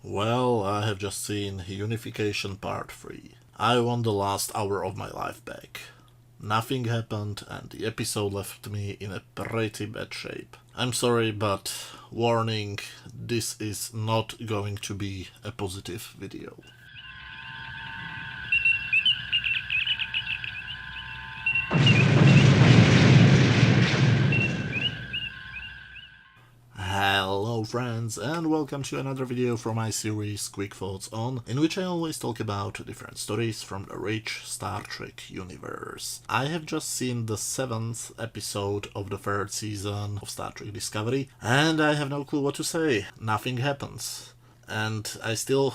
Well, I have just seen Unification Part 3. I want the last hour of my life back. Nothing happened and the episode left me in a pretty bad shape. I'm sorry, but warning, this is not going to be a positive video. Hello friends, and welcome to another video from my series Quick Thoughts On, in which I always talk about different stories from the rich Star Trek universe. I have just seen the 7th episode of the 3rd season of Star Trek Discovery, and I have no clue what to say. Nothing happens. And I still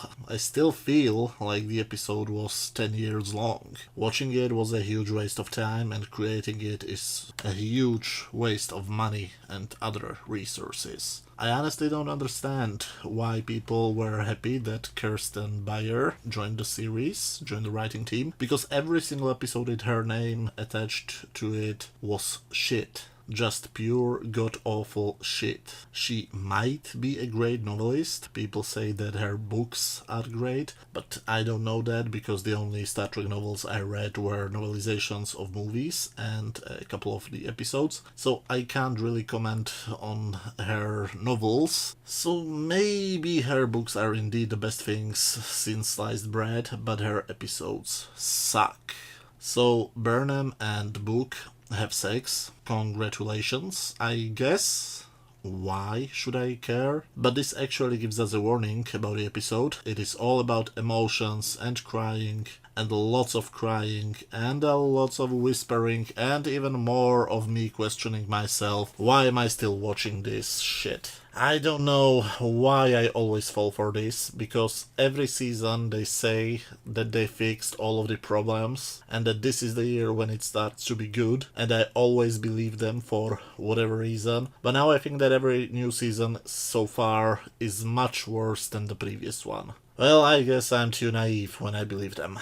feel like the episode was 10 years long. Watching it was a huge waste of time, and creating it is a huge waste of money and other resources. I honestly don't understand why people were happy that Kirsten Beyer joined the writing team, because every single episode with her name attached to it was shit. Just pure god-awful shit. She might be a great novelist. People say that her books are great, but I don't know that because the only Star Trek novels I read were novelizations of movies and a couple of the episodes, so I can't really comment on her novels. So maybe her books are indeed the best things since sliced bread, but her episodes suck. So Burnham and Book have sex. Congratulations, I guess. Why should I care? But this actually gives us a warning about the episode. It is all about emotions and crying, and lots of crying, and lots of whispering, and even more of me questioning myself. Why am I still watching this shit? I don't know why I always fall for this, because every season they say that they fixed all of the problems and that this is the year when it starts to be good, and I always believe them for whatever reason. But now I think that every new season so far is much worse than the previous one. Well, I guess I'm too naive when I believe them.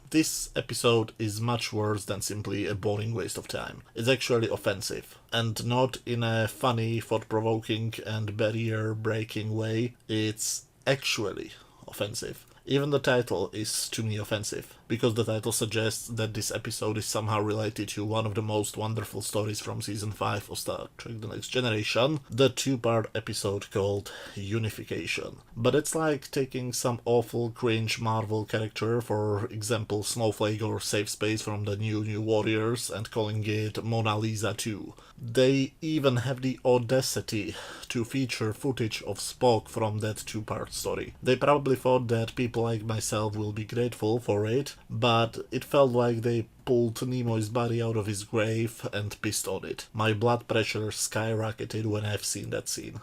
This episode is much worse than simply a boring waste of time. It's actually offensive. And not in a funny, thought-provoking and barrier-breaking way. It's actually offensive. Even the title is, to me, offensive, because the title suggests that this episode is somehow related to one of the most wonderful stories from Season 5 of Star Trek The Next Generation, the 2-part episode called Unification. But it's like taking some awful cringe Marvel character, for example Snowflake or Safe Space from the New Warriors, and calling it Mona Lisa 2. They even have the audacity to feature footage of Spock from that 2-part story. They probably thought that people like myself will be grateful for it, but it felt like they pulled Nimoy's body out of his grave and pissed on it. My blood pressure skyrocketed when I've seen that scene.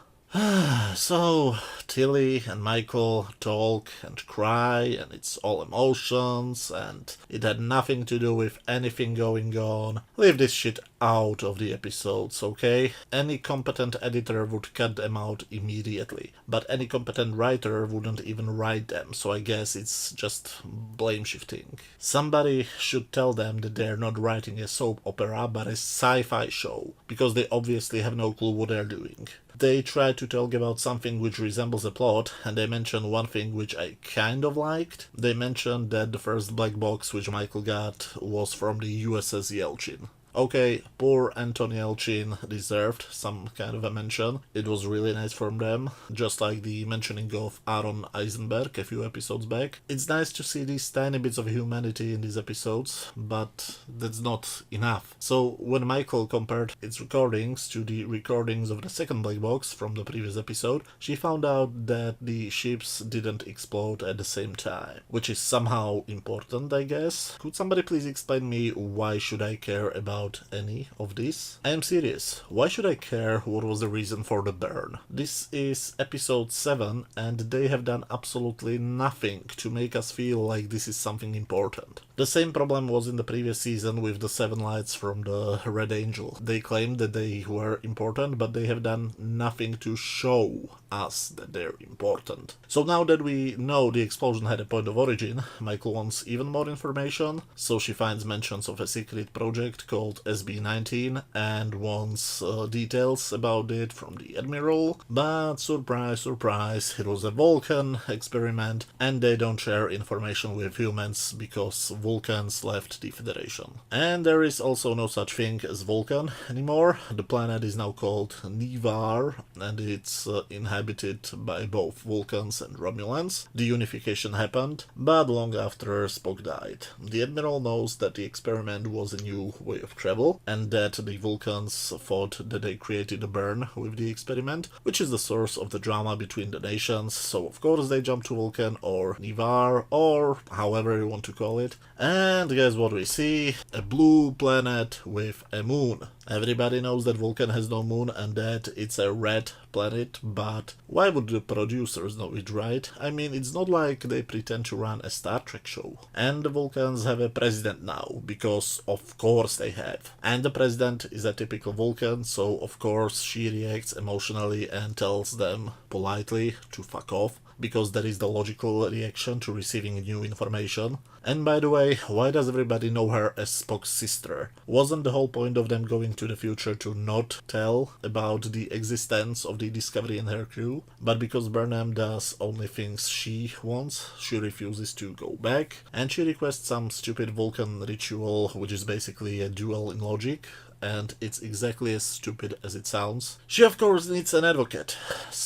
So, Tilly and Michael talk and cry, and it's all emotions, and it had nothing to do with anything going on. Leave this shit out of the episodes, okay? Any competent editor would cut them out immediately, but any competent writer wouldn't even write them, so I guess it's just blame shifting. Somebody should tell them that they're not writing a soap opera, but a sci-fi show, because they obviously have no clue what they're doing. They try to talk about something which resembles a plot, and they mention one thing which I kind of liked. They mentioned that the first black box which Michael got was from the USS Yelchin. Okay, poor Anton Yelchin deserved some kind of a mention. It was really nice from them, just like the mentioning of Aaron Eisenberg a few episodes back. It's nice to see these tiny bits of humanity in these episodes, but that's not enough. So when Michael compared its recordings to the recordings of the second black box from the previous episode, she found out that the ships didn't explode at the same time, which is somehow important, I guess. Could somebody please explain me why should I care about any of this? I am serious. Why should I care what was the reason for the burn? This is episode 7 and they have done absolutely nothing to make us feel like this is something important. The same problem was in the previous season with the 7 lights from the Red Angel. They claimed that they were important, but they have done nothing to show us that they're important. So now that we know the explosion had a point of origin, Michael wants even more information, so she finds mentions of a secret project called called SB-19 and wants details about it from the Admiral, but surprise, surprise, it was a Vulcan experiment and they don't share information with humans because Vulcans left the Federation. And there is also no such thing as Vulcan anymore. The planet is now called Nivar and it's inhabited by both Vulcans and Romulans. The unification happened, but long after Spock died. The Admiral knows that the experiment was a new way of travel, and that the Vulcans thought that they created a burn with the experiment, which is the source of the drama between the nations, so of course they jump to Vulcan, or Nivar, or however you want to call it. And guess what we see? A blue planet with a moon. Everybody knows that Vulcan has no moon and that it's a red planet, but why would the producers know it, right? I mean, it's not like they pretend to run a Star Trek show. And the Vulcans have a president now, because of course they have. And the president is a typical Vulcan, so of course she reacts emotionally and tells them politely to fuck off, because that is the logical reaction to receiving new information. And by the way, why does everybody know her as Spock's sister? Wasn't the whole point of them going to the future to not tell about the existence of the Discovery and her crew? But because Burnham does only things she wants, she refuses to go back, and she requests some stupid Vulcan ritual, which is basically a duel in logic, and it's exactly as stupid as it sounds. She of course needs an advocate,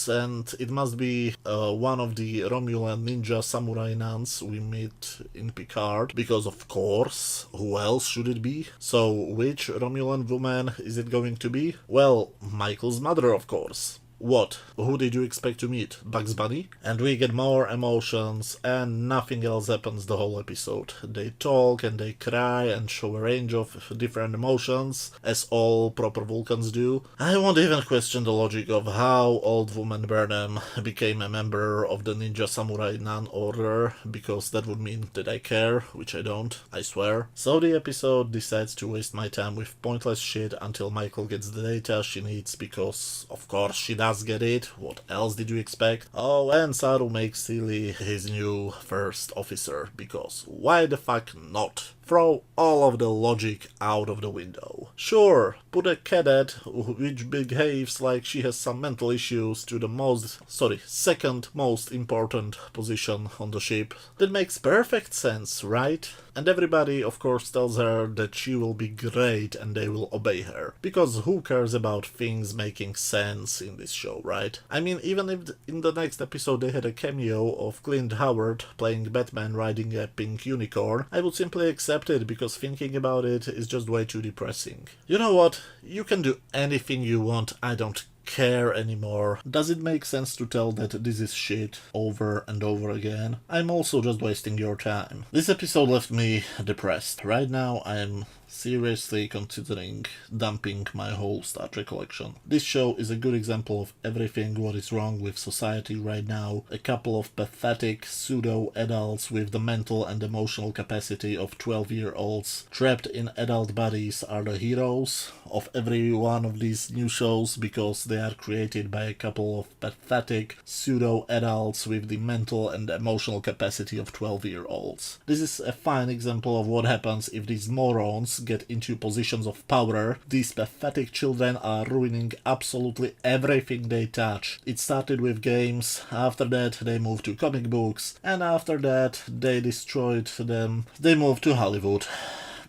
and it must be one of the Romulan ninja samurai nuns we meet in Picard, because of course, who else should it be? So which Romulan woman is it going to be? Well, Michael's mother, of course. What? Who did you expect to meet? Bugs Bunny? And we get more emotions, and nothing else happens the whole episode. They talk and they cry and show a range of different emotions, as all proper Vulcans do. I won't even question the logic of how old woman Burnham became a member of the Ninja Samurai Nun Order, because that would mean that I care, which I don't, I swear. So the episode decides to waste my time with pointless shit until Michael gets the data she needs, because of course she does get it. What else did you expect? Oh, and Saru makes Tilly his new first officer, because why the fuck not? Throw all of the logic out of the window. Sure, put a cadet which behaves like she has some mental issues to the second most important position on the ship. That makes perfect sense, right? And everybody of course tells her that she will be great and they will obey her. Because who cares about things making sense in this show, right? I mean, even if in the next episode they had a cameo of Clint Howard playing Batman riding a pink unicorn, I would simply accept it, because thinking about it is just way too depressing. You know what? You can do anything you want, I don't care anymore. Does it make sense to tell that this is shit over and over again? I'm also just wasting your time. This episode left me depressed. Right now I'm seriously considering dumping my whole Star Trek collection. This show is a good example of everything what is wrong with society right now. A couple of pathetic pseudo-adults with the mental and emotional capacity of 12-year-olds trapped in adult bodies are the heroes of every one of these new shows, because they are created by a couple of pathetic pseudo-adults with the mental and emotional capacity of 12-year-olds. This is a fine example of what happens if these morons get into positions of power. These pathetic children are ruining absolutely everything they touch. It started with games, after that they moved to comic books, and after that they destroyed them. They moved to Hollywood.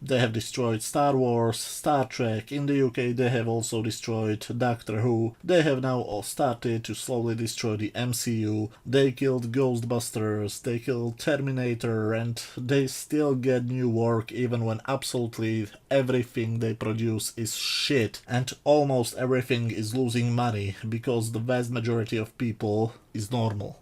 They have destroyed Star Wars, Star Trek. In the UK they have also destroyed Doctor Who. They have now all started to slowly destroy the MCU. They killed Ghostbusters, they killed Terminator, and they still get new work even when absolutely everything they produce is shit. And almost everything is losing money, because the vast majority of people is normal.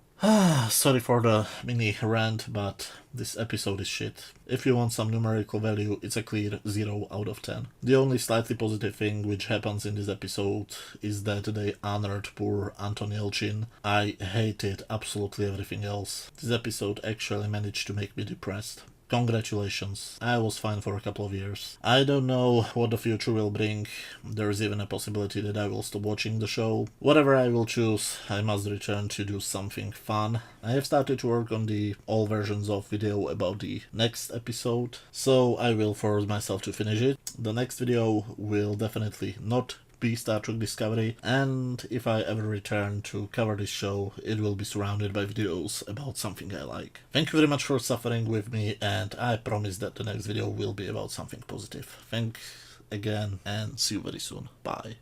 Sorry for the mini rant, but this episode is shit. If you want some numerical value, it's a clear 0 out of 10. The only slightly positive thing which happens in this episode is that they honored poor Anton Yelchin. I hated absolutely everything else. This episode actually managed to make me depressed. congratulations. I was fine for a couple of years. I don't know what the future will bring. There is even a possibility that I will stop watching the show. Whatever I will choose, I must return to do something fun. I have started to work on the all versions of video about the next episode, so I will force myself to finish it. The next video will definitely not be Star Trek Discovery, and if I ever return to cover this show, it will be surrounded by videos about something I like. Thank you very much for suffering with me, and I promise that the next video will be about something positive. Thanks again, and see you very soon. Bye.